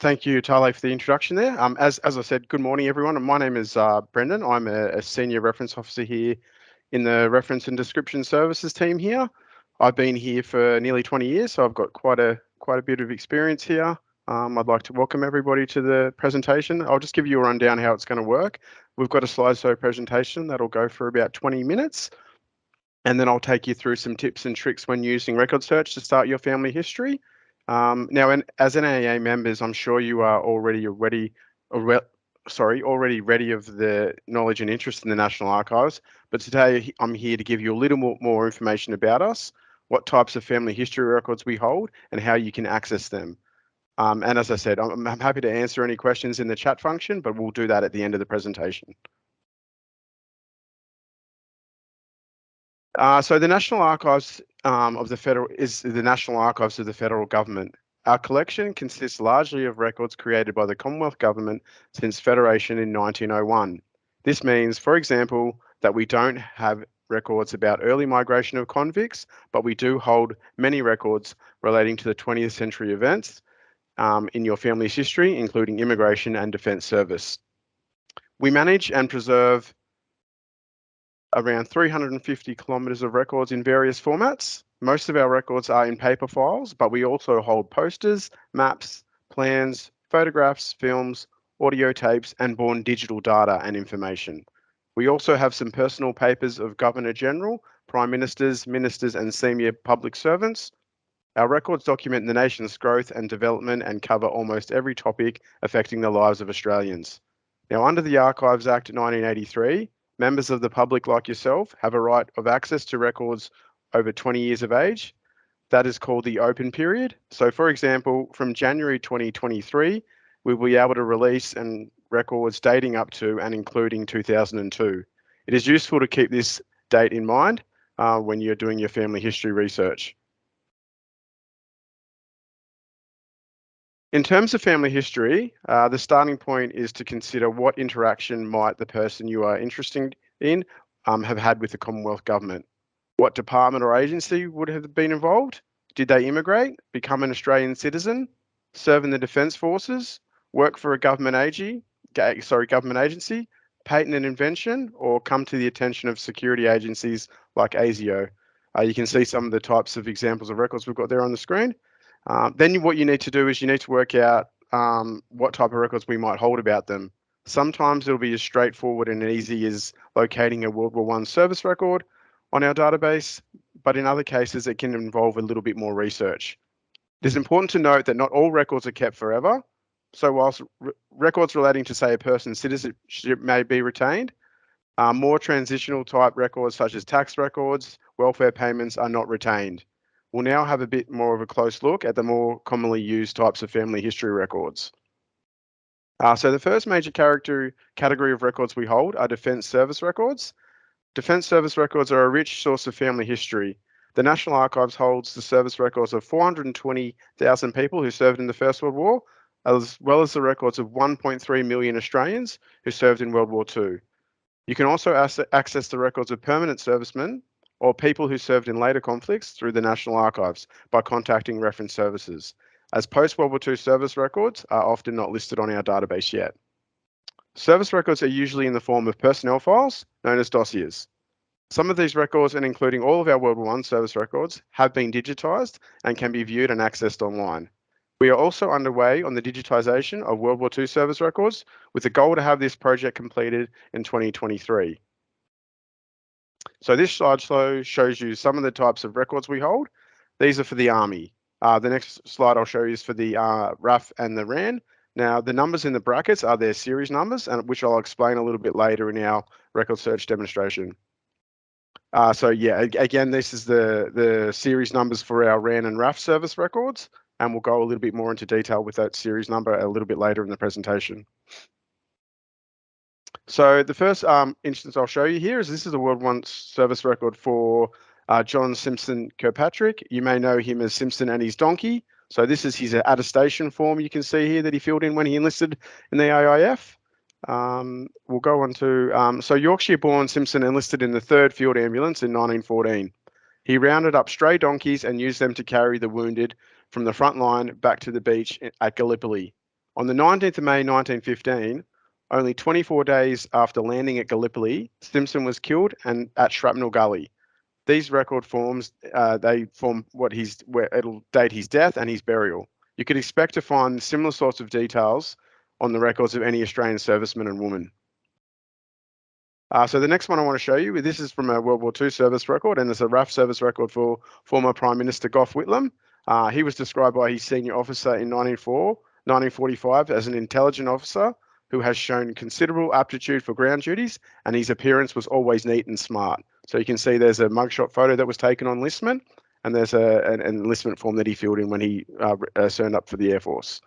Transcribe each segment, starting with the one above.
Thank you, Tale, for the introduction there. As I said, good morning, everyone. My name is Brendan. I'm a senior reference officer here in the reference and description services team here. I've been here for nearly 20 years, so I've got quite a bit of experience here. I'd like to welcome everybody to the presentation. I'll just give you a rundown how it's going to work. We've got a slideshow presentation that'll go for about 20 minutes, and then I'll take you through some tips and tricks when using record search to start your family history. Now, as NAA members, I'm sure you are already ready of the knowledge and interest in the National Archives. But today I'm here to give you a little more information about us, what types of family history records we hold, and how you can access them. And as I said, I'm happy to answer any questions in the chat function, but we'll do that at the end of the presentation. So the National Archives of the National Archives of the federal government. Our collection consists largely of records created by the Commonwealth Government since Federation in 1901. This means, for example, that we don't have records about early migration of convicts, but we do hold many records relating to the 20th century events in your family's history, including immigration and defence service. We manage and preserve around 350 kilometres of records in various formats. Most of our records are in paper files, but we also hold posters, maps, plans, photographs, films, audio tapes, and born digital data and information. We also have some personal papers of Governor General, Prime Ministers, Ministers, and senior public servants. Our records document the nation's growth and development and cover almost every topic affecting the lives of Australians. Now, under the Archives Act 1983, members of the public like yourself have a right of access to records over 20 years of age. That is called the open period. So for example, from January 2023, we will be able to release and records dating up to and including 2002. It is useful to keep this date in mind when you're doing your family history research. In terms of family history, the starting point is to consider what interaction might the person you are interested in have had with the Commonwealth Government. What department or agency would have been involved? Did they immigrate, become an Australian citizen, serve in the Defence Forces, work for a government agency, patent an invention, or come to the attention of security agencies like ASIO? You can see some of the types of examples of records we've got there on the screen. Then what you need to do is you need to work out what type of records we might hold about them. Sometimes it'll be as straightforward and easy as locating a World War I service record on our database, but in other cases it can involve a little bit more research. It is important to note that not all records are kept forever. So whilst records relating to, say, a person's citizenship may be retained, more transitional type records such as tax records, welfare payments are not retained. We'll now have a bit more of a close look at the more commonly used types of family history records. So the first major category of records we hold are Defence Service records. Defence Service records are a rich source of family history. The National Archives holds the service records of 420,000 people who served in the First World War, as well as the records of 1.3 million Australians who served in World War II. You can also access the records of permanent servicemen or people who served in later conflicts through the National Archives by contacting reference services, as post-World War II service records are often not listed on our database yet. Service records are usually in the form of personnel files, known as dossiers. Some of these records, and including all of our World War I service records, have been digitised and can be viewed and accessed online. We are also underway on the digitisation of World War II service records with the goal to have this project completed in 2023. So this slideshow shows you some of the types of records we hold. These are for the Army. The next slide I'll show you is for the RAF and the RAN. Now, the numbers in the brackets are their series numbers, and which I'll explain a little bit later in our record search demonstration. So yeah, again, this is the series numbers for our RAN and RAF service records, and we'll go a little bit more into detail with that series number a little bit later in the presentation. So the first instance I'll show you here is this is a World War I service record for John Simpson Kirkpatrick. You may know him as Simpson and his donkey. So this is his attestation form you can see here that he filled in when he enlisted in the AIF. We'll go on to, so Yorkshire-born Simpson enlisted in the 3rd Field Ambulance in 1914. He rounded up stray donkeys and used them to carry the wounded from the front line back to the beach at Gallipoli. On the 19th of May 1915, only 24 days after landing at Gallipoli, Simpson was killed and at Shrapnel Gully. These record forms, they form where it'll date his death and his burial. You could expect to find similar sorts of details on the records of any Australian serviceman and woman. So the next one I want to show you, this is from a World War II service record, and it's a RAF service record for former Prime Minister Gough Whitlam. He was described by his senior officer in 1945 as an intelligent officer who has shown considerable aptitude for ground duties, and his appearance was always neat and smart. So you can see there's a mugshot photo that was taken on enlistment, and there's an enlistment form that he filled in when he signed up for the Air Force.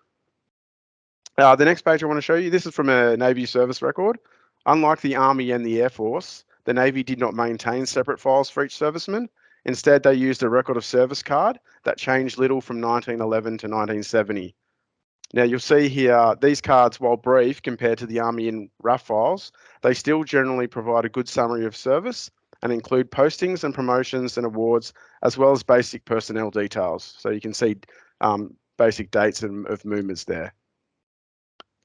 The next page I want to show you, this is from a Navy service record. Unlike the Army and the Air Force, the Navy did not maintain separate files for each serviceman. Instead, they used a record of service card that changed little from 1911 to 1970. Now, you'll see here, these cards, while brief compared to the Army and RAF files, they still generally provide a good summary of service and include postings and promotions and awards, as well as basic personnel details. So you can see basic dates of movements there.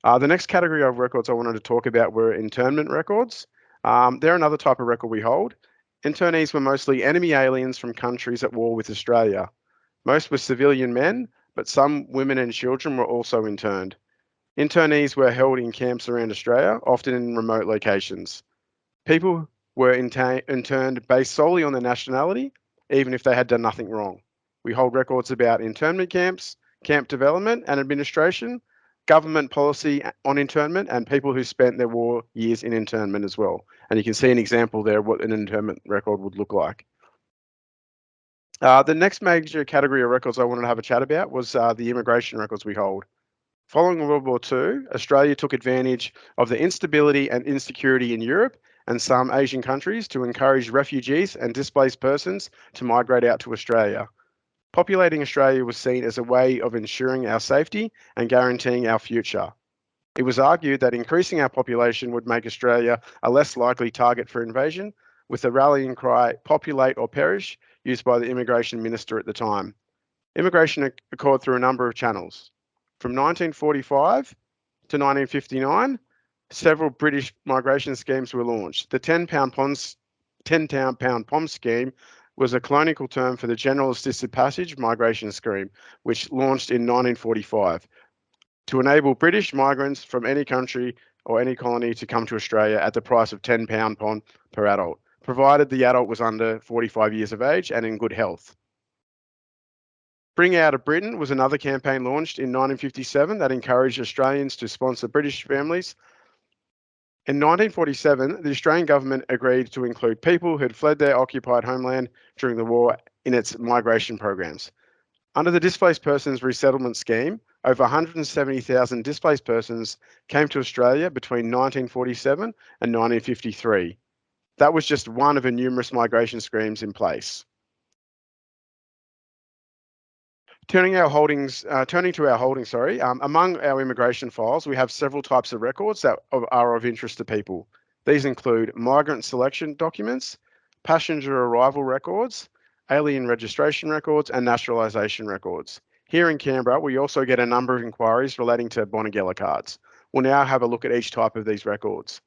The next category of records I wanted to talk about were internment records. They're another type of record we hold. Internees were mostly enemy aliens from countries at war with Australia. Most were civilian men, but some women and children were also interned. Internees were held in camps around Australia, often in remote locations. People were interned based solely on their nationality, even if they had done nothing wrong. We hold records about internment camps, camp development and administration, government policy on internment, and people who spent their war years in internment as well. And you can see an example there of what an internment record would look like. The next major category of records I wanted to have a chat about was the immigration records we hold. Following World War II, Australia took advantage of the instability and insecurity in Europe and some Asian countries to encourage refugees and displaced persons to migrate out to Australia. Populating Australia was seen as a way of ensuring our safety and guaranteeing our future. It was argued that increasing our population would make Australia a less likely target for invasion, with the rallying cry, "Populate or perish," used by the immigration minister at the time. Immigration occurred through a number of channels. From 1945 to 1959, several British migration schemes were launched. The £10 POM scheme was a colonial term for the General Assisted Passage Migration Scheme, which launched in 1945 to enable British migrants from any country or any colony to come to Australia at the price of £10 POM per adult, provided the adult was under 45 years of age and in good health. Bring Out of Britain was another campaign launched in 1957 that encouraged Australians to sponsor British families. In 1947, the Australian government agreed to include people who had fled their occupied homeland during the war in its migration programs. Under the Displaced Persons Resettlement Scheme, over 170,000 displaced persons came to Australia between 1947 and 1953. That was just one of the numerous migration schemes in place. Turning to our holdings, among our immigration files, we have several types of records that are of interest to people. These include migrant selection documents, passenger arrival records, alien registration records, and naturalisation records. Here in Canberra, we also get a number of inquiries relating to Bonegilla Cards. We'll now have a look at each type of these records.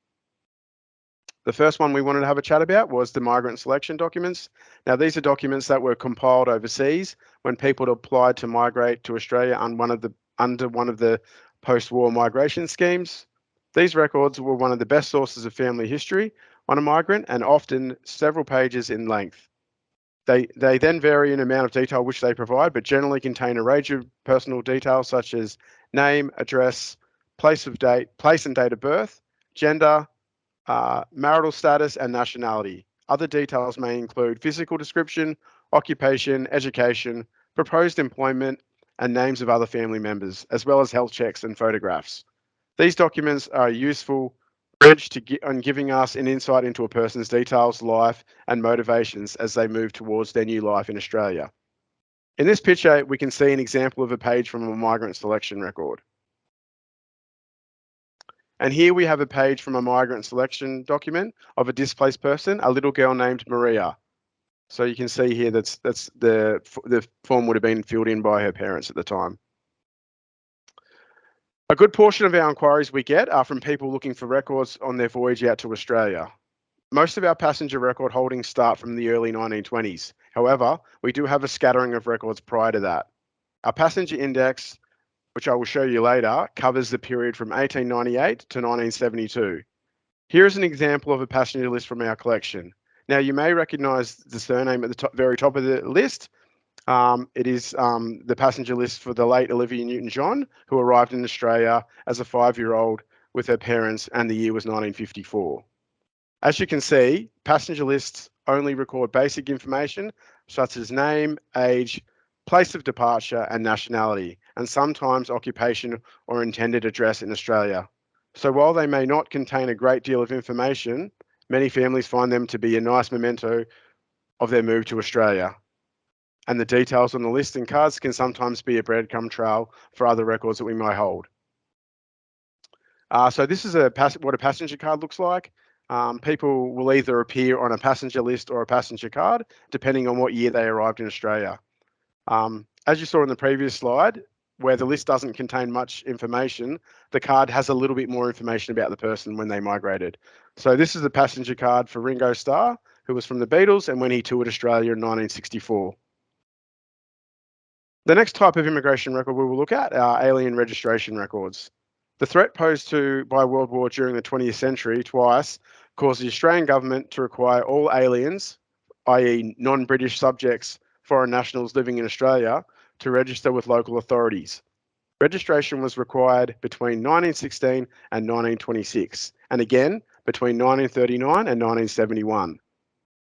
The first one we wanted to have a chat about was the migrant selection documents. Now, these are documents that were compiled overseas when people applied to migrate to Australia under one of the post-war migration schemes. These records were one of the best sources of family history on a migrant and often several pages in length. They then vary in amount of detail which they provide, but generally contain a range of personal details such as name, address, place and date of birth, gender, marital status and nationality. Other details may include physical description, occupation, education, proposed employment, and names of other family members, as well as health checks and photographs. These documents are a useful bridge on giving us an insight into a person's details, life, and motivations as they move towards their new life in Australia. In this picture, we can see an example of a page from a migrant selection record. And here we have a page from a migrant selection document of a displaced person, a little girl named Maria. So you can see here that's the form would have been filled in by her parents at the time. A good portion of our inquiries we get are from people looking for records on their voyage out to Australia. Most of our passenger record holdings start from the early 1920s. However, we do have a scattering of records prior to that. Our passenger index, which I will show you later, covers the period from 1898 to 1972. Here is an example of a passenger list from our collection. Now, you may recognise the surname at the very top of the list. It is the passenger list for the late Olivia Newton-John, who arrived in Australia as a 5-year-old with her parents, and the year was 1954. As you can see, passenger lists only record basic information such as name, age, place of departure, and nationality, and sometimes occupation or intended address in Australia. So while they may not contain a great deal of information, many families find them to be a nice memento of their move to Australia. And the details on the list and cards can sometimes be a breadcrumb trail for other records that we might hold. So this is what a passenger card looks like. People will either appear on a passenger list or a passenger card, depending on what year they arrived in Australia. As you saw in the previous slide, where the list doesn't contain much information, the card has a little bit more information about the person when they migrated. So this is a passenger card for Ringo Starr, who was from the Beatles, and when he toured Australia in 1964. The next type of immigration record we will look at are alien registration records. The threat posed by World War during the 20th century twice caused the Australian government to require all aliens, i.e. non-British subjects, foreign nationals living in Australia, to register with local authorities. Registration was required between 1916 and 1926, and again between 1939 and 1971.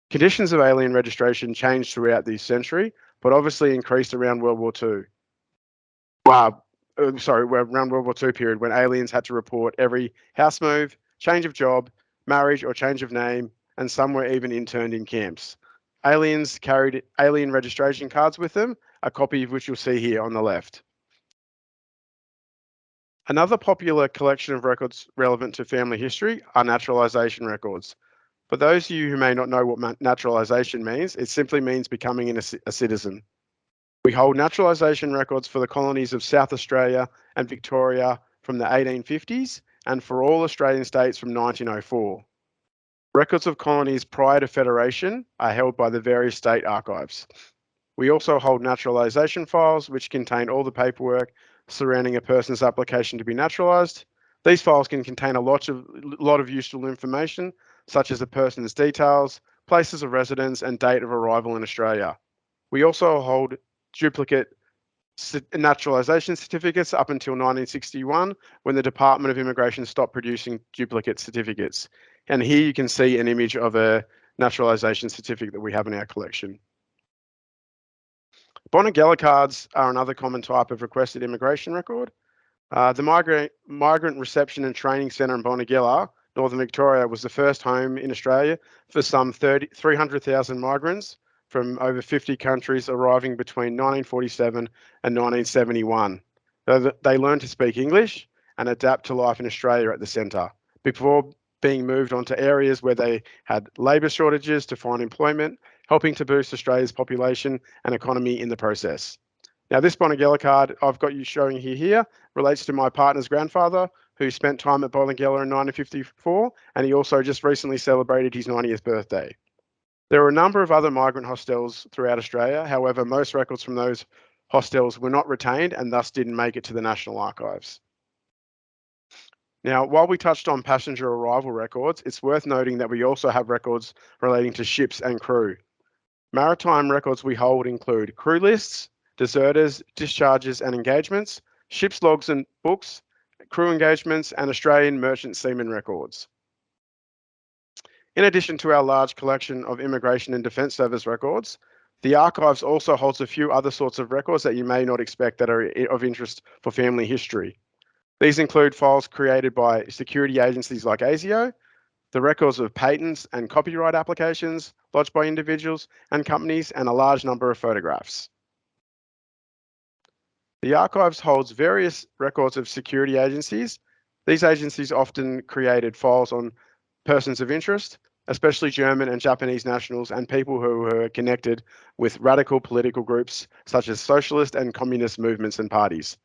Conditions of alien registration changed throughout this century, but obviously increased around World War II. Around World War II period, when aliens had to report every house move, change of job, marriage or change of name, and some were even interned in camps. Aliens carried alien registration cards with them, a copy of which you'll see here on the left. Another popular collection of records relevant to family history are naturalisation records. For those of you who may not know what naturalisation means, it simply means becoming a citizen. We hold naturalisation records for the colonies of South Australia and Victoria from the 1850s and for all Australian states from 1904. Records of colonies prior to Federation are held by the various state archives. We also hold naturalisation files which contain all the paperwork surrounding a person's application to be naturalised. These files can contain a lot of useful information, such as a person's details, places of residence, and date of arrival in Australia. We also hold duplicate naturalisation certificates up until 1961, when the Department of Immigration stopped producing duplicate certificates. And here you can see an image of a naturalisation certificate that we have in our collection. Bonegilla cards are another common type of requested immigration record. The Migrant Reception and Training Centre in Bonegilla, Northern Victoria, was the first home in Australia for some 300,000 migrants from over 50 countries arriving between 1947 and 1971. They learned to speak English and adapt to life in Australia at the centre before being moved on to areas where they had labour shortages to find employment, helping to boost Australia's population and economy in the process. Now, this Bonegilla card I've got you showing here relates to my partner's grandfather, who spent time at Bonegilla in 1954, and he also just recently celebrated his 90th birthday. There are a number of other migrant hostels throughout Australia. However, most records from those hostels were not retained and thus didn't make it to the National Archives. Now, while we touched on passenger arrival records, it's worth noting that we also have records relating to ships and crew. Maritime records we hold include crew lists, deserters, discharges and engagements, ships logs and books, crew engagements, and Australian merchant seaman records. In addition to our large collection of Immigration and Defence Service records, the Archives also holds a few other sorts of records that you may not expect that are of interest for family history. These include files created by security agencies like ASIO, the records of patents and copyright applications lodged by individuals and companies, and a large number of photographs. The Archives holds various records of security agencies. These agencies often created files on persons of interest, especially German and Japanese nationals and people who were connected with radical political groups such as socialist and communist movements and parties.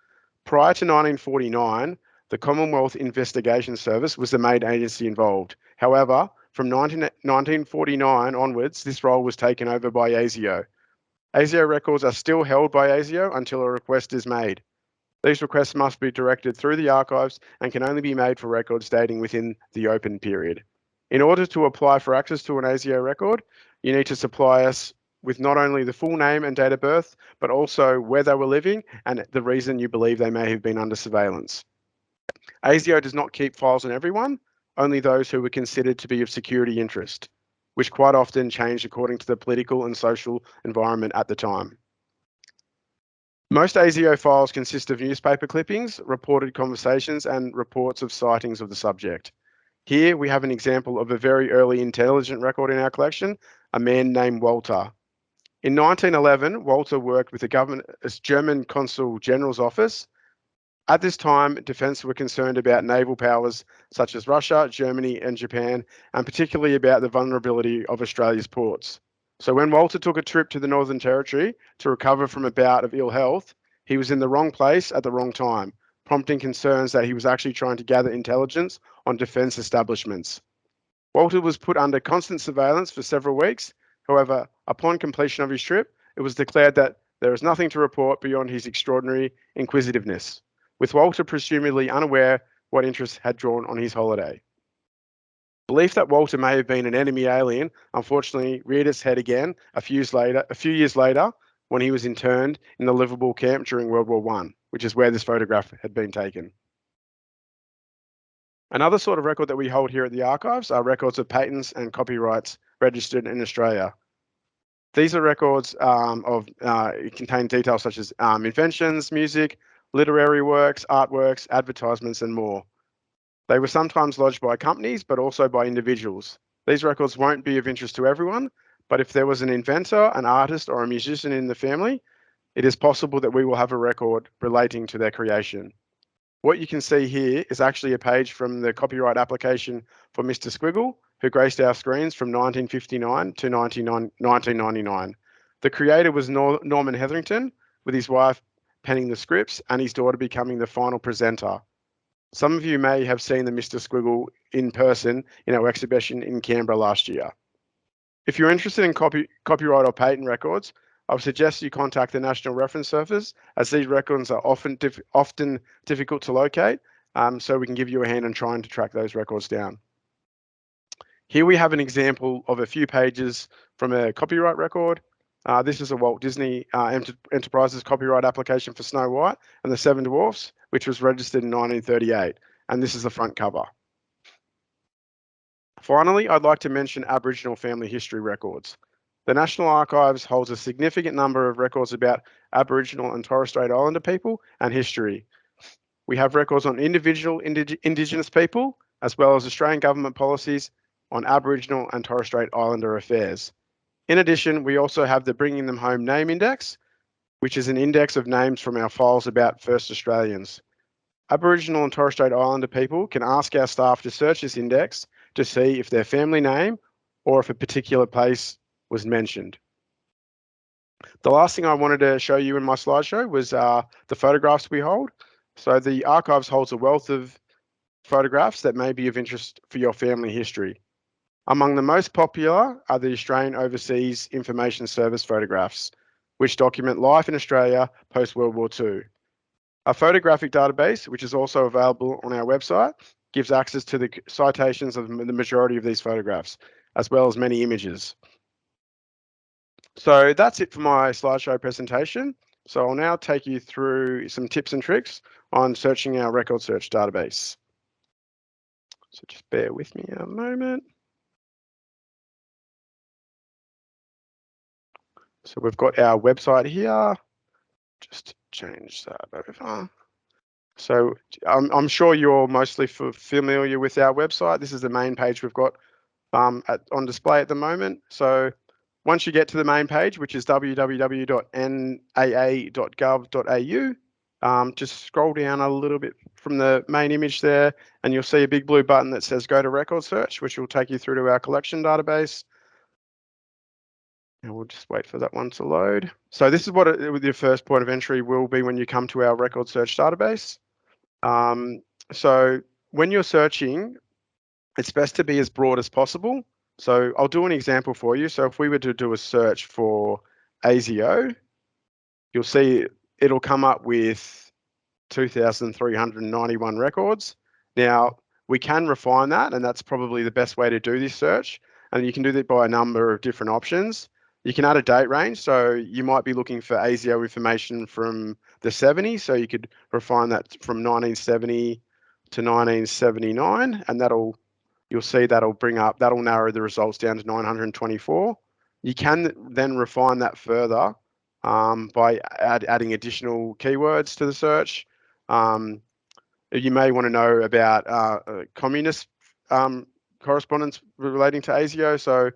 Prior to 1949, the Commonwealth Investigation Service was the main agency involved. However, from 1949 onwards, this role was taken over by ASIO. ASIO records are still held by ASIO until a request is made. These requests must be directed through the archives and can only be made for records dating within the open period. In order to apply for access to an ASIO record, you need to supply us with not only the full name and date of birth, but also where they were living and the reason you believe they may have been under surveillance. ASIO does not keep files on everyone, only those who were considered to be of security interest, which quite often changed according to the political and social environment at the time. Most ASIO files consist of newspaper clippings, reported conversations, and reports of sightings of the subject. Here we have an example of a very early intelligent record in our collection, a man named Walter. In 1911, Walter worked with the German Consul General's office. At this time, defense were concerned about naval powers such as Russia, Germany, and Japan, and particularly about the vulnerability of Australia's ports. So when Walter took a trip to the Northern Territory to recover from a bout of ill health, he was in the wrong place at the wrong time, prompting concerns that he was actually trying to gather intelligence on defense establishments. Walter was put under constant surveillance for several weeks. However, upon completion of his trip, it was declared that there is nothing to report beyond his extraordinary inquisitiveness, with Walter presumably unaware what interest had drawn on his holiday. Belief that Walter may have been an enemy alien unfortunately reared its head again a few years later when he was interned in the Liverpool camp during World War I, which is where this photograph had been taken. Another sort of record that we hold here at the archives are records of patents and copyrights registered in Australia. These are records contain details such as inventions, music, literary works, artworks, advertisements, and more. They were sometimes lodged by companies, but also by individuals. These records won't be of interest to everyone, but if there was an inventor, an artist, or a musician in the family, it is possible that we will have a record relating to their creation. What you can see here is actually a page from the copyright application for Mr. Squiggle, who graced our screens from 1959 to 1999. The creator was Norman Hetherington, with his wife penning the scripts and his daughter becoming the final presenter. Some of you may have seen the Mr. Squiggle in person in our exhibition in Canberra last year. If you're interested in copyright or patent records, I would suggest you contact the National Reference Service, as these records are often difficult to locate, so we can give you a hand in trying to track those records down. Here we have an example of a few pages from a copyright record. This is a Walt Disney Enterprises copyright application for Snow White and the Seven Dwarfs, which was registered in 1938, and this is the front cover. Finally, I'd like to mention Aboriginal family history records. The National Archives holds a significant number of records about Aboriginal and Torres Strait Islander people and history. We have records on individual Indigenous people, as well as Australian government policies on Aboriginal and Torres Strait Islander affairs. In addition, we also have the Bringing Them Home Name Index, which is an index of names from our files about First Australians. Aboriginal and Torres Strait Islander people can ask our staff to search this index to see if their family name or if a particular place was mentioned. The last thing I wanted to show you in my slideshow was the photographs we hold. So the archives holds a wealth of photographs that may be of interest for your family history. Among the most popular are the Australian Overseas Information Service photographs, which document life in Australia post-World War II. A photographic database, which is also available on our website, gives access to the citations of the majority of these photographs, as well as many images. So that's it for my slideshow presentation. So I'll now take you through some tips and tricks on searching our record search database. So just bear with me a moment. So we've got our website here. Just change that over. So I'm sure you're mostly familiar with our website. This is the main page we've got on display at the moment. So once you get to the main page, which is www.naa.gov.au, just scroll down a little bit from the main image there, and you'll see a big blue button that says Go to Record Search, which will take you through to our collection database. And we'll just wait for that one to load. So this is what your first point of entry will be when you come to our record search database. So when you're searching, it's best to be as broad as possible. So I'll do an example for you. So if we were to do a search for ASIO, you'll see it'll come up with 2,391 records. Now, we can refine that, and that's probably the best way to do this search. And you can do that by a number of different options. You can add a date range, so you might be looking for ASIO information from the 70s, so you could refine that from 1970 to 1979, and you'll see that'll narrow the results down to 924. You can then refine that further by adding additional keywords to the search. You may want to know about communist correspondence relating to ASIO. So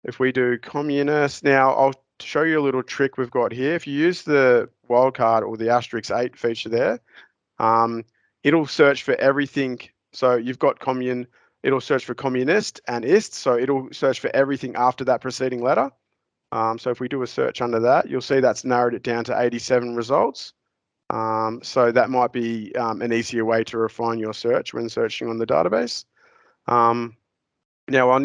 if we do communist, now I'll show you a little trick we've got here. If you use the wildcard or the asterisk 8 feature there, it'll search for everything. So you've got it'll search for communist and ist. So it'll search for everything after that preceding letter. So if we do a search under that, you'll see that's narrowed it down to 87 results. So that might be an easier way to refine your search when searching on the database. Now,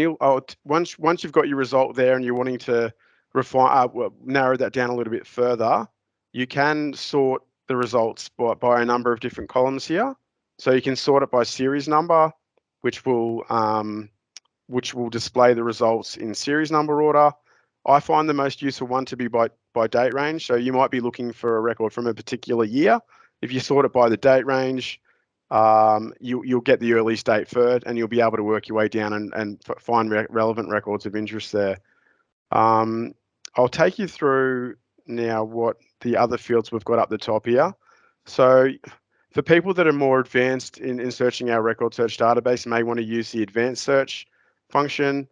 once you've got your result there and you're wanting to narrow that down a little bit further, you can sort the results by a number of different columns here. So you can sort it by series number, which will display the results in series number order. I find the most useful one to be by date range. So you might be looking for a record from a particular year. If you sort it by the date range, you'll get the earliest date first, and you'll be able to work your way down and find relevant records of interest there. I'll take you through now what the other fields we've got up the top here. So for people that are more advanced in searching our record search database, may want to use the advanced search function.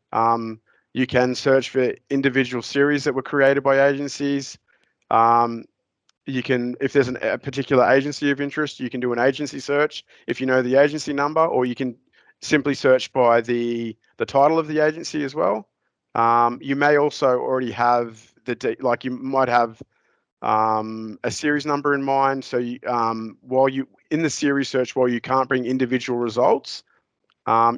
You can search for individual series that were created by agencies. You can, if there's a particular agency of interest, you can do an agency search if you know the agency number, or you can simply search by the title of the agency as well. You may also already have like you might have a series number in mind. So while you in the series search, while you can't bring individual results,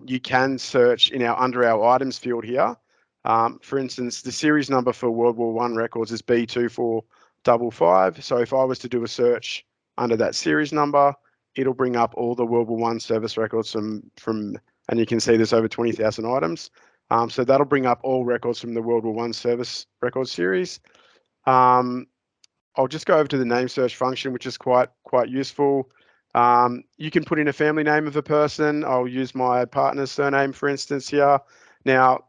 you can search under our items field here. For instance, the series number for World War I records is B2455. So if I was to do a search under that series number, it'll bring up all the World War I service records from, and you can see there's over 20,000 items. So that'll bring up all records from the World War I service record series. I'll just go over to the name search function, which is quite useful. You can put in a family name of a person. I'll use my partner's surname, for instance, here. Now,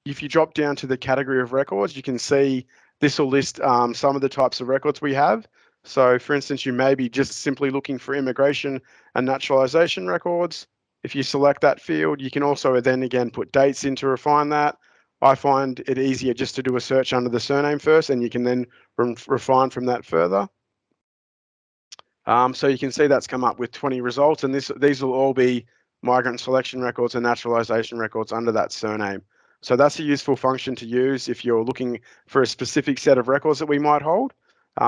if you drop down to the category of records, you can see this will list some of the types of records we have. So, for instance, you may be just simply looking for immigration and naturalization records. If you select that field, you can also then again put dates in to refine that. I find it easier just to do a search under the surname first, and you can then refine from that further. So you can see that's come up with 20 results, and these will all be migrant selection records and naturalization records under that surname. So that's a useful function to use if you're looking for a specific set of records that we might hold.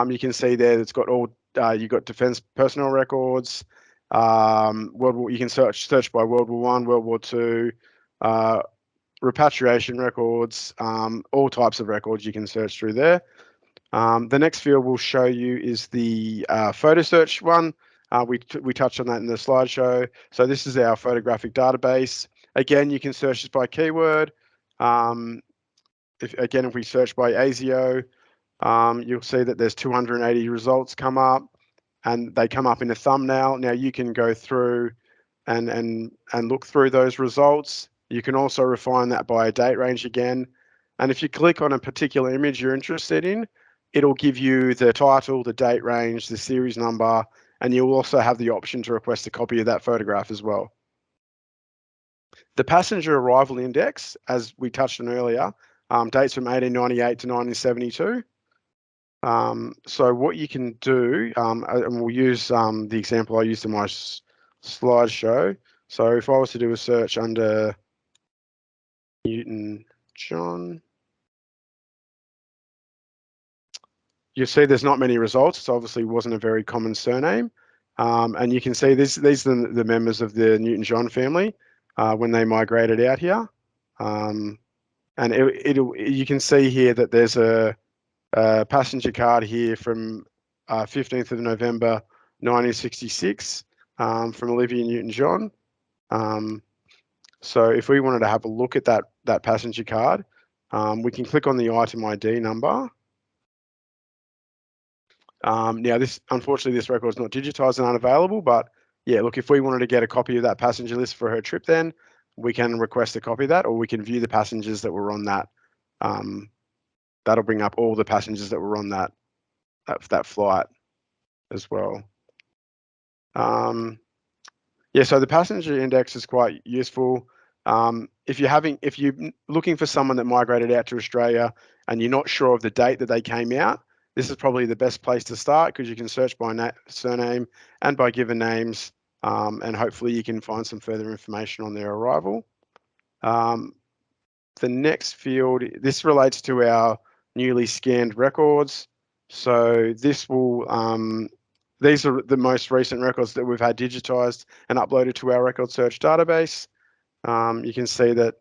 You can see there it's got all, you've got defense personnel records, you can search by World War I, World War II, repatriation records, all types of records you can search through there. The next field we'll show you is the photo search one. We touched on that in the slideshow. So this is our photographic database. Again, you can search this by keyword. If we search by ASIO, you'll see that there's 280 results come up, and they come up in a thumbnail. Now you can go through and look through those results. You can also refine that by a date range again. And if you click on a particular image you're interested in, it'll give you the title, the date range, the series number, and you'll also have the option to request a copy of that photograph as well. The passenger arrival index, as we touched on earlier, dates from 1898 to 1972. So what you can do, and we'll use the example I used in my slideshow. So if I was to do a search under Newton John, you'll see there's not many results. It obviously wasn't a very common surname. And you can see these are the members of the Newton-John family when they migrated out here. And you can see here that there's a passenger card here from 15th of November 1966 from Olivia Newton-John. So if we wanted to have a look at that passenger card, we can click on the item ID number. Now, unfortunately, this record is not digitized and unavailable, but yeah, look, if we wanted to get a copy of that passenger list for her trip, then we can request a copy of that, or we can view the passengers that were on that. That'll bring up all the passengers that were on that flight as well. Yeah, so the passenger index is quite useful. If you're looking for someone that migrated out to Australia and you're not sure of the date that they came out, this is probably the best place to start, because you can search by surname and by given names, and hopefully you can find some further information on their arrival. The next field, this relates to our newly scanned records. So this will, these are the most recent records that we've had digitized and uploaded to our record search database. You can see that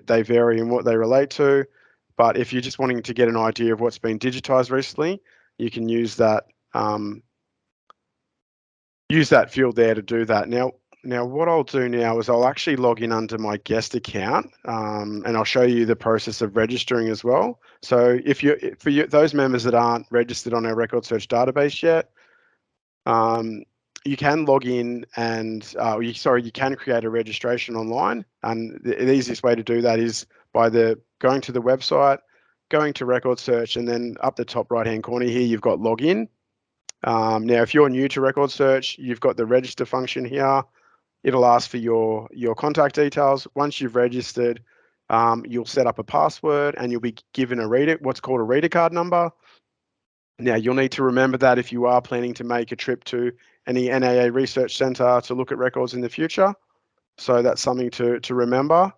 they vary in what they relate to, but if you're just wanting to get an idea of what's been digitized recently, you can use that field there to do that. Now what I'll do now is I'll actually log in under my guest account, and I'll show you the process of registering as well. So those members that aren't registered on our record search database yet, you can log in and you can create a registration online, and the easiest way to do that is by going to the website, going to record search, and then up the top right hand corner here you've got login. Now if you're new to record search, you've got the register function here. It'll ask for your contact details. Once you've registered, you'll set up a password and you'll be given what's called a reader card number. Now, you'll need to remember that if you are planning to make a trip to any NAA research centre to look at records in the future. So that's something to remember.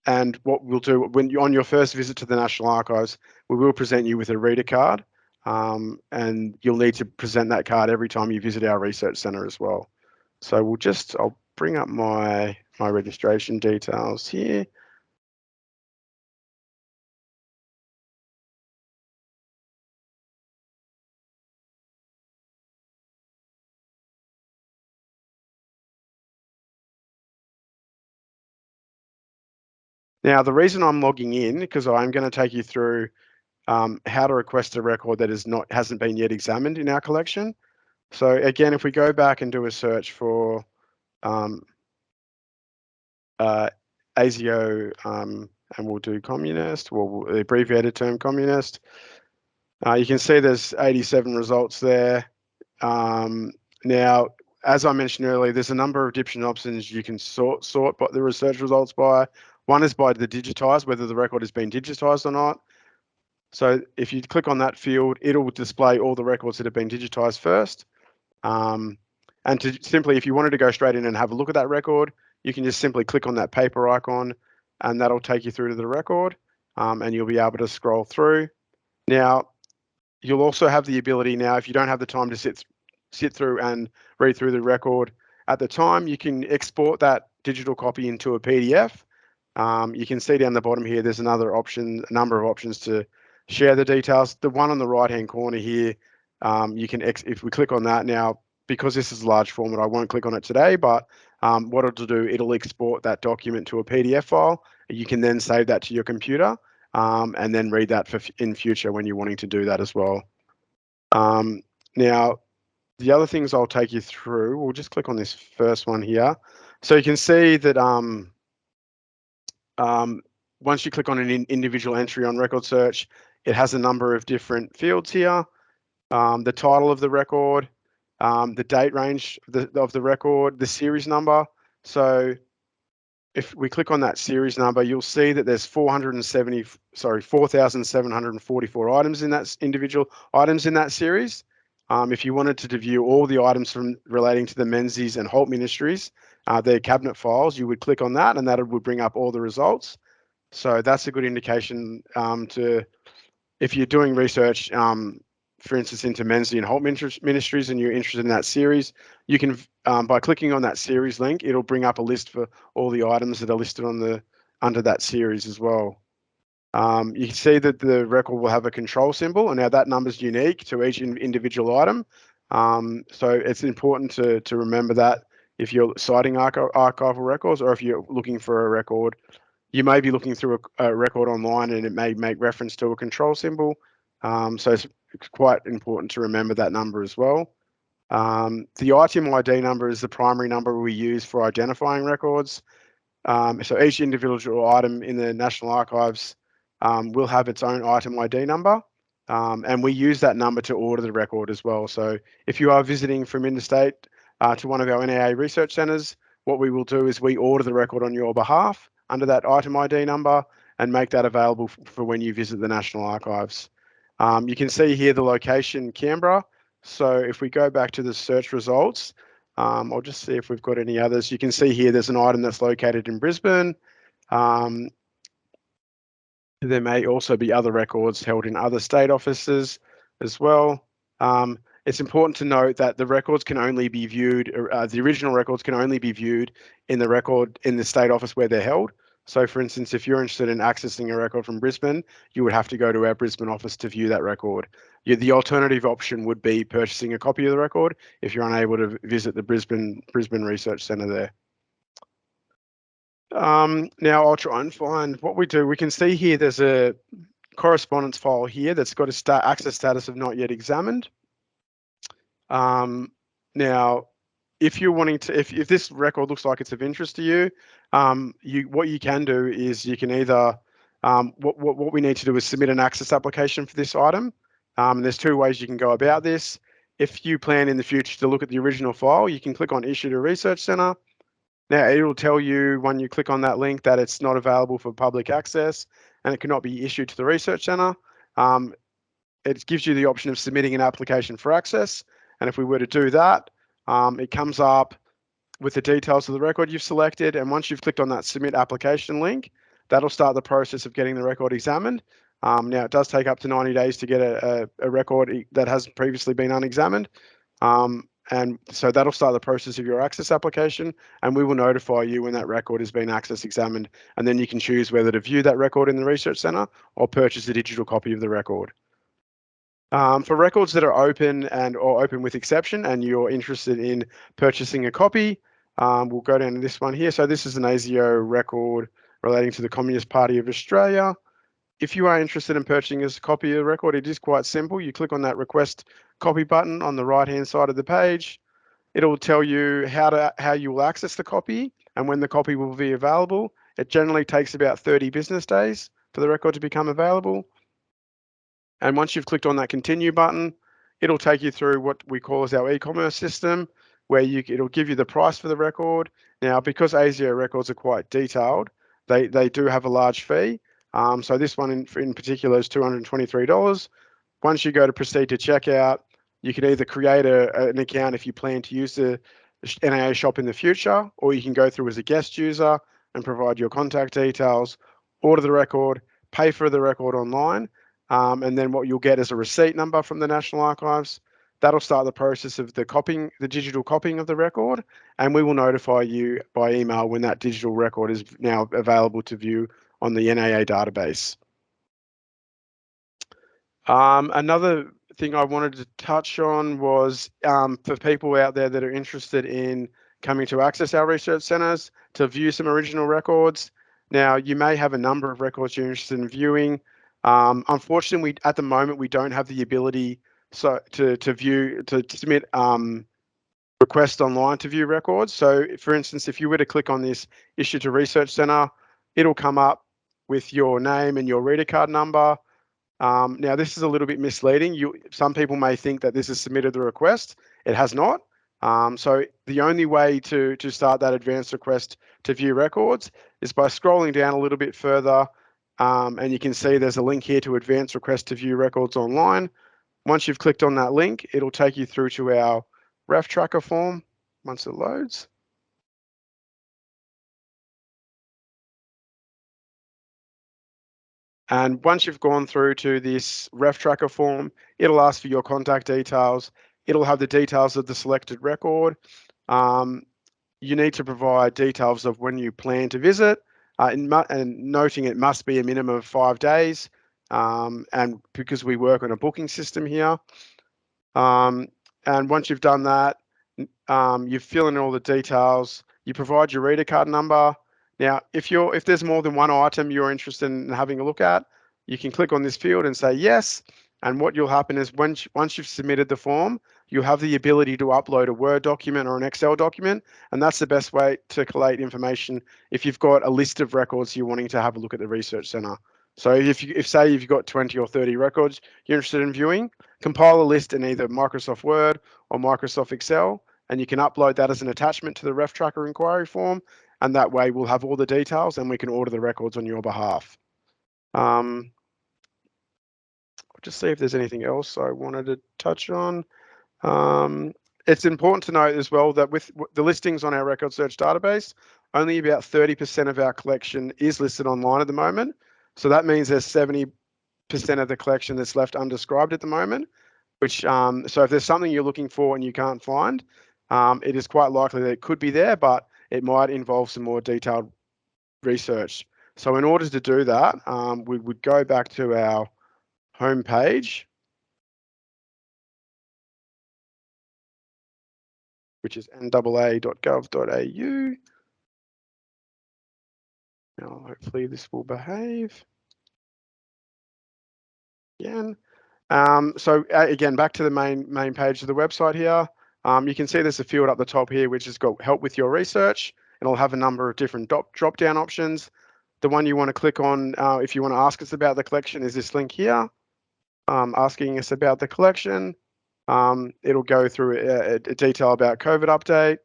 And what we'll do on your first visit to the National Archives, we will present you with a reader card, and you'll need to present that card every time you visit our research centre as well. So I'll bring up my registration details here. Now, the reason I'm logging in, because I'm going to take you through how to request a record that hasn't been yet examined in our collection. So again, if we go back and do a search for ASIO, and we'll do communist, well, the abbreviated term communist, you can see there's 87 results there. Now, as I mentioned earlier, there's a number of different options you can sort the research results by. One is by the digitized, whether the record has been digitized or not. So if you click on that field, it'll display all the records that have been digitized first. And if you wanted to go straight in and have a look at that record, you can just simply click on that paper icon and that'll take you through to the record, and you'll be able to scroll through. Now, you'll also have the ability now, if you don't have the time to sit through and read through the record at the time, you can export that digital copy into a PDF. You can see down the bottom here, there's a number of options to share the details. The one on the right-hand corner here, if we click on that now, because this is a large format, I won't click on it today, but what it'll do, it'll export that document to a PDF file. You can then save that to your computer, and then read that in future when you're wanting to do that as well. Now, the other things I'll take you through, we'll just click on this first one here. So you can see that once you click on an individual entry on record search, it has a number of different fields here. The title of the record, the date range of the record, the series number. So if we click on that series number, you'll see that there's 4,744 items in that individual items in that series. If you wanted to view all the items relating to the Menzies and Holt ministries, their cabinet files, you would click on that and that would bring up all the results. So that's a good indication to if you're doing research, for instance, into Menzies and Holt Ministries, and you're interested in that series, you can, by clicking on that series link, it'll bring up a list for all the items that are listed on under that series as well. You can see that the record will have a control symbol, and now that number is unique to each individual item. So it's important to remember that if you're citing archival records, or if you're looking for a record, you may be looking through a record online and it may make reference to a control symbol. So it's quite important to remember that number as well. The item ID number is the primary number we use for identifying records. So each individual item in the National Archives will have its own item ID number, and we use that number to order the record as well. So if you are visiting from interstate to one of our NAA research centres, what we will do is we order the record on your behalf under that item ID number and make that available for when you visit the National Archives. You can see here the location, Canberra. So if we go back to the search results, I'll just see if we've got any others. You can see here there's an item that's located in Brisbane. There may also be other records held in other state offices as well. It's important to note that the records can only be viewed, the original records can only be viewed in the state office where they're held. So for instance, if you're interested in accessing a record from Brisbane, you would have to go to our Brisbane office to view that record. The alternative option would be purchasing a copy of the record if you're unable to visit the Brisbane Research Centre there. Now I'll try and find what we do. We can see here there's a correspondence file here that's got a access status of not yet examined. Now, if you're wanting to, if this record looks like it's of interest to you, what you can do is you can either, what we need to do is submit an access application for this item. There's two ways you can go about this. If you plan in the future to look at the original file, you can click on Issue to Research Centre. Now, it'll tell you when you click on that link that it's not available for public access and it cannot be issued to the Research Centre. It gives you the option of submitting an application for access. And if we were to do that, it comes up with the details of the record you've selected. And once you've clicked on that Submit Application link, that'll start the process of getting the record examined. Now, it does take up to 90 days to get a record that has previously been unexamined. And so that'll start the process of your access application, and we will notify you when that record has been access examined, and then you can choose whether to view that record in the Research Centre or purchase a digital copy of the record. For records that are open or open with exception and you're interested in purchasing a copy, we'll go down to this one here. So this is an ASIO record relating to the Communist Party of Australia. If you are interested in purchasing a copy of the record, it is quite simple. You click on that request copy button on the right-hand side of the page. It'll tell you how you will access the copy and when the copy will be available. It generally takes about 30 business days for the record to become available. And once you've clicked on that continue button, it'll take you through what we call as our e-commerce system, where it'll give you the price for the record. Now, because ASIO records are quite detailed, they do have a large fee. So this one in particular is $223. Once you go to proceed to checkout, you can either create an account if you plan to use the NAA shop in the future, or you can go through as a guest user and provide your contact details, order the record, pay for the record online, and then what you'll get is a receipt number from the National Archives. That'll start the process of the digital copying of the record, and we will notify you by email when that digital record is now available to view on the NAA database. Another thing I wanted to touch on was for people out there that are interested in coming to access our research centres to view some original records. Now, you may have a number of records you're interested in viewing. Unfortunately, at the moment, we don't have the ability to submit requests online to view records. So, for instance, if you were to click on this Issue to Research Centre, it'll come up with your name and your reader card number. Now, this is a little bit misleading. Some people may think that this has submitted the request. It has not. So the only way to start that advanced request to view records is by scrolling down a little bit further, and you can see there's a link here to advanced request to view records online. Once you've clicked on that link, it'll take you through to our ref tracker form once it loads. And once you've gone through to this ref tracker form, it'll ask for your contact details. It'll have the details of the selected record. You need to provide details of when you plan to visit, and noting it must be a minimum of 5 days. And because we work on a booking system here, and once you've done that, you fill in all the details. You provide your reader card number. Now, if there's more than one item you're interested in having a look at, you can click on this field and say yes. And what will happen is once you've submitted the form, you'll have the ability to upload a Word document or an Excel document, and that's the best way to collate information if you've got a list of records you're wanting to have a look at the research center. So if say you've got 20 or 30 records you're interested in viewing, compile a list in either Microsoft Word or Microsoft Excel, and you can upload that as an attachment to the ref tracker inquiry form, and that way we'll have all the details and we can order the records on your behalf. I'll just see if there's anything else I wanted to touch on. It's important to note as well that with the listings on our record search database, only about 30% of our collection is listed online at the moment. So that means there's 70% of the collection that's left undescribed at the moment, which so if there's something you're looking for and you can't find, it is quite likely that it could be there, but it might involve some more detailed research. So in order to do that, we would go back to our home page, which is naa.gov.au. Now, hopefully this will behave again. So again, back to the main page of the website here. You can see there's a field up the top here which has got help with your research, and it'll have a number of different drop-down options. The one you want to click on if you want to ask us about the collection is this link here, asking us about the collection. It'll go through a detail about COVID update.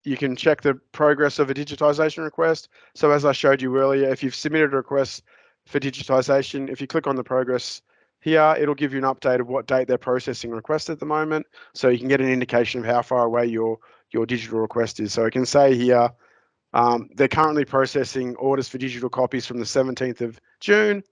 You can check the progress of a digitization request. So as I showed you earlier, if you've submitted a request for digitization, if you click on the progress here, it'll give you an update of what date they're processing requests at the moment. So you can get an indication of how far away your digital request is. So I can say here, they're currently processing orders for digital copies from the 17th of June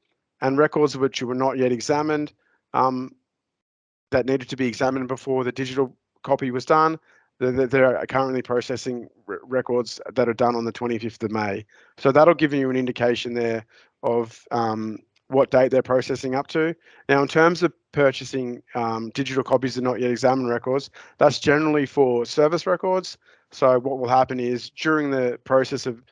and records of which were not yet examined, that needed to be examined before the digital copy was done. They're currently processing records that are done on the 25th of May. So that'll give you an indication there of what date they're processing up to. Now, in terms of purchasing digital copies of not yet examined records, that's generally for service records. So what will happen is during the process of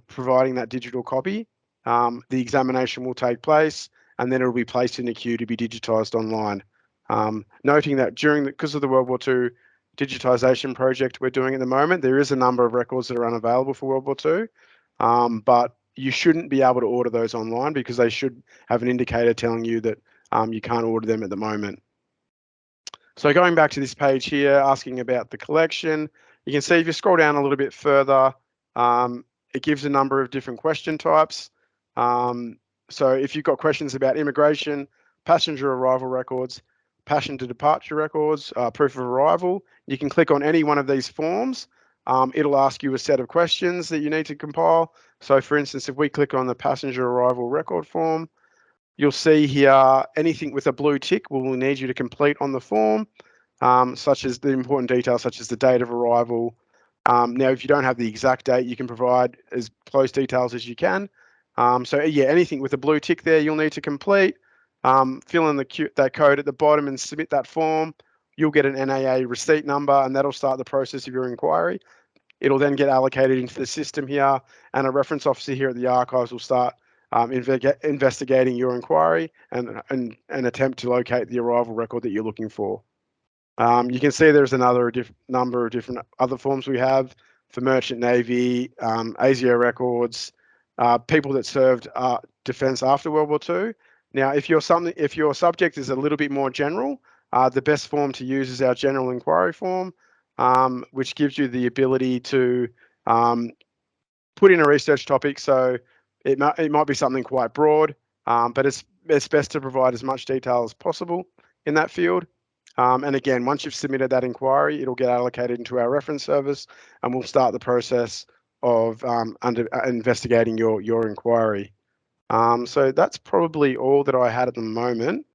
providing that digital copy, the examination will take place, and then it'll be placed in a queue to be digitized online. Noting that because of the World War II digitization project we're doing at the moment, there is a number of records that are unavailable for World War II, but you shouldn't be able to order those online because they should have an indicator telling you that you can't order them at the moment. So going back to this page here, asking about the collection, you can see if you scroll down a little bit further, it gives a number of different question types. So if you've got questions about immigration, passenger arrival records, passenger departure records, proof of arrival, you can click on any one of these forms. It'll ask you a set of questions that you need to compile. So for instance, if we click on the passenger arrival record form, you'll see here anything with a blue tick we'll need you to complete on the form, such as the important details such as the date of arrival. Now, if you don't have the exact date, you can provide as close details as you can. So yeah, anything with a blue tick there you'll need to complete. Fill in that code at the bottom and submit that form. You'll get an NAA receipt number, and that'll start the process of your inquiry. It'll then get allocated into the system here, and a reference officer here at the archives will start investigating your inquiry and attempt to locate the arrival record that you're looking for. You can see there's another number of different other forms we have for Merchant Navy, ASIO records, people that served defence after World War II. Now, if your subject is a little bit more general, the best form to use is our general inquiry form, which gives you the ability to put in a research topic. So it might be something quite broad, but it's best to provide as much detail as possible in that field. And again, once you've submitted that inquiry, it'll get allocated into our reference service, and we'll start the process of investigating your inquiry. So that's probably all that I had at the moment.